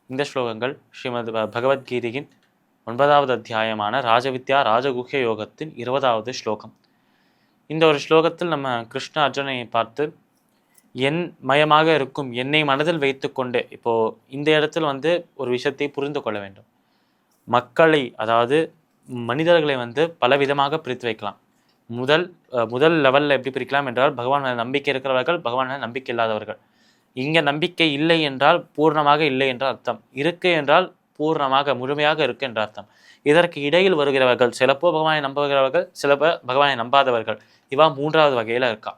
இந்த ஸ்லோகங்கள் ஸ்ரீமத் பகவத்கீதையின் 9வது அத்தியாயமான ராஜவித்யா ராஜகுஹ்ய யோகத்தின் 20வது ஸ்லோகம். இந்த ஒரு ஸ்லோகத்தில் நம்ம கிருஷ்ண அர்ஜுனனை பார்த்து என் மயமாக இருக்கும் என்னை மனதில் வைத்து கொண்டு, இப்போ இந்த இடத்துல ஒரு விஷயத்தை புரிந்து கொள்ள வேண்டும். மக்களை, அதாவது மனிதர்களை பலவிதமாக பிரித்து வைக்கலாம். முதல் லெவலில் எப்படி பிரிக்கலாம் என்றால், பகவான் மேல் நம்பிக்கை இருக்கிறவர்கள், பகவான் மேல் நம்பிக்கை இல்லாதவர்கள். இங்கே நம்பிக்கை இல்லை என்றால் பூர்ணமாக இல்லை என்ற அர்த்தம், இருக்கு என்றால் பூர்ணமாக முழுமையாக இருக்கு என்ற அர்த்தம். இதற்கு இடையில் வருகிறவர்கள், சிலப்போ பகவானை நம்புகிறவர்கள், சிலப்போ பகவானை நம்பாதவர்கள். இவா 3வது வகையில் இருக்கா.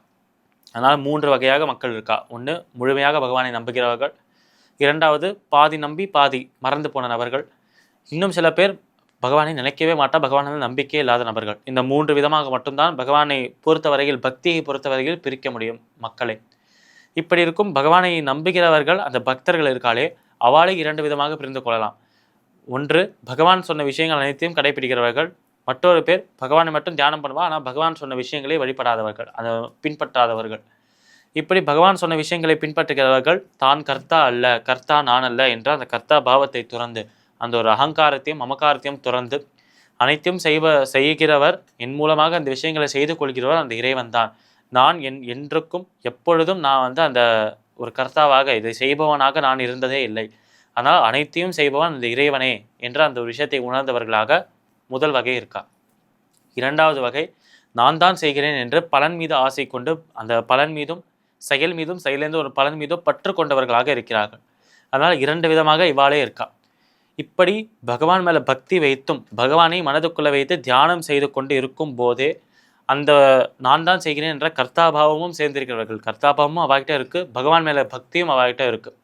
அதனால் 3 வகையாக மக்கள் இருக்கா. ஒன்று முழுமையாக பகவானை நம்புகிறவர்கள், 2வது பாதி நம்பி பாதி மறந்து போன நபர்கள், இன்னும் சில பேர் பகவானை நினைக்கவே மாட்டா, பகவானில் நம்பிக்கையே இல்லாத நபர்கள். இந்த 3 விதமாக மட்டும்தான் பகவானை பொறுத்தவரையில், பக்தியை பொறுத்தவரையில் பிரிக்க முடியும் மக்களை. இப்படி இருக்கும் பகவானை நம்புகிறவர்கள், அந்த பக்தர்கள் இருக்காளே, அவளை 2 விதமாக பிரிந்து கொள்ளலாம். ஒன்று, பகவான் சொன்ன விஷயங்கள் அனைத்தையும் கடைபிடிக்கிறவர்கள். மற்றொரு பேர் பகவானை மட்டும் தியானம் பண்ணுவா, ஆனால் பகவான் சொன்ன விஷயங்களை வழிபடாதவர்கள், அதை பின்பற்றாதவர்கள். இப்படி பகவான் சொன்ன விஷயங்களை பின்பற்றுகிறவர்கள் தான் கர்த்தா அல்ல, கர்த்தா நான் அல்ல என்ற அந்த கர்த்தா பாவத்தை துறந்து, அந்த ஒரு அகங்காரத்தையும் மமகாரத்தையும் துறந்து, அனைத்தையும் செய்கிறவர், என் மூலமாக அந்த விஷயங்களை செய்து கொள்கிறவர் அந்த இறைவன் தான். நான் என்றுக்கும் எப்பொழுதும் நான் அந்த ஒரு கர்த்தாவாக, இதை செய்பவனாக நான் இருந்ததே இல்லை. ஆனால் அனைத்தையும் செய்பவன் அந்த இறைவனே என்ற அந்த ஒரு விஷயத்தை உணர்ந்தவர்களாக முதல் வகை இருக்கா. 2வது வகை, நான் தான் செய்கிறேன் என்று பலன் மீது ஆசை கொண்டு, அந்த பலன் மீதும் செயல் மீதும், செயலேந்து ஒரு பலன் மீதும் பற்று கொண்டவர்களாக இருக்கிறார்கள். அதனால் 2 விதமாக இவ்வாளே இருக்கா. இப்படி பகவான் மேலே பக்தி வைத்தும், பகவானை மனதுக்குள்ளே வைத்து தியானம் செய்து கொண்டு இருக்கும் போதே அந்த நான் தான் செய்கிறேன் என்ற கர்த்தாபாவமும் சேர்ந்திருக்கிறவர்கள். கர்த்தாபாவமும் அவாகிட்ட இருக்குது, பகவான் மேலே பக்தியும் அவாகிட்ட இருக்குது.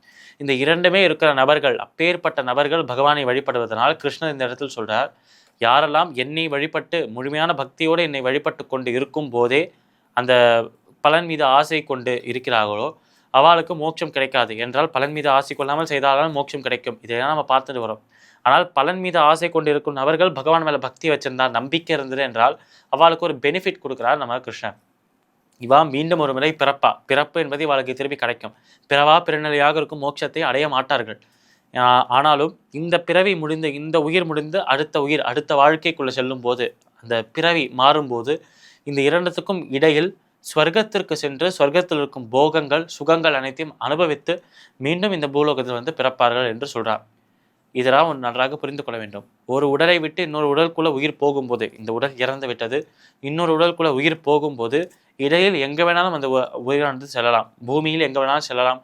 இந்த 2மே இருக்கிற நபர்கள், அப்பேற்பட்ட நபர்கள் பகவானை வழிபடுவதனால் கிருஷ்ணர் இந்த இடத்தில் சொல்கிறார், யாரெல்லாம் என்னை வழிபட்டு முழுமையான பக்தியோடு என்னை வழிபட்டு கொண்டு இருக்கும் போதே அந்த பலன் மீது ஆசை கொண்டு இருக்கிறார்களோ அவளுக்கு மோட்சம் கிடைக்காது. என்றால் பலன் மீது ஆசை கொள்ளாமல் செய்தாலும் மோட்சம் கிடைக்கும். இதையெல்லாம் நம்ம பார்த்துட்டு வரோம். ஆனால் பலன் மீது ஆசை கொண்டு இருக்கும் நபர்கள், பகவான் மேலே பக்தி வச்சிருந்தால், நம்பிக்கை இருந்தது என்றால் அவளுக்கு ஒரு பெனிஃபிட் கொடுக்குறார் நம்ம கிருஷ்ணன். இவா மீண்டும் ஒரு முறை பிறப்பு என்பது இவளுக்கு திரும்பி கிடைக்கும். பிறவா பிறநிலையாக இருக்கும் மோட்சத்தை அடைய மாட்டார்கள். ஆனாலும் இந்த பிறவி முடிந்து, இந்த உயிர் முடிந்து அடுத்த உயிர், அடுத்த வாழ்க்கைக்குள்ளே செல்லும் போது, அந்த பிறவி மாறும்போது இந்த 2த்துக்கும் இடையில் ஸ்வர்க்கத்திற்கு சென்று ஸ்வர்க்கத்தில் இருக்கும் போகங்கள், சுகங்கள் அனைத்தையும் அனுபவித்து மீண்டும் இந்த பூலோகத்தில் பிறப்பார்கள் என்று சொல்கிறார். இதெல்லாம் நன்றாக புரிந்து கொள்ள வேண்டும். ஒரு உடலை விட்டு இன்னொரு உடலுக்குள்ள உயிர் போகும்போது, இந்த உடல் இறந்து விட்டது, இன்னொரு உடலுக்குள்ள உயிர் போகும்போது இடையில் எங்கே வேணாலும் அந்த உயிரானது செல்லலாம். பூமியில் எங்கே வேணாலும் செல்லலாம்,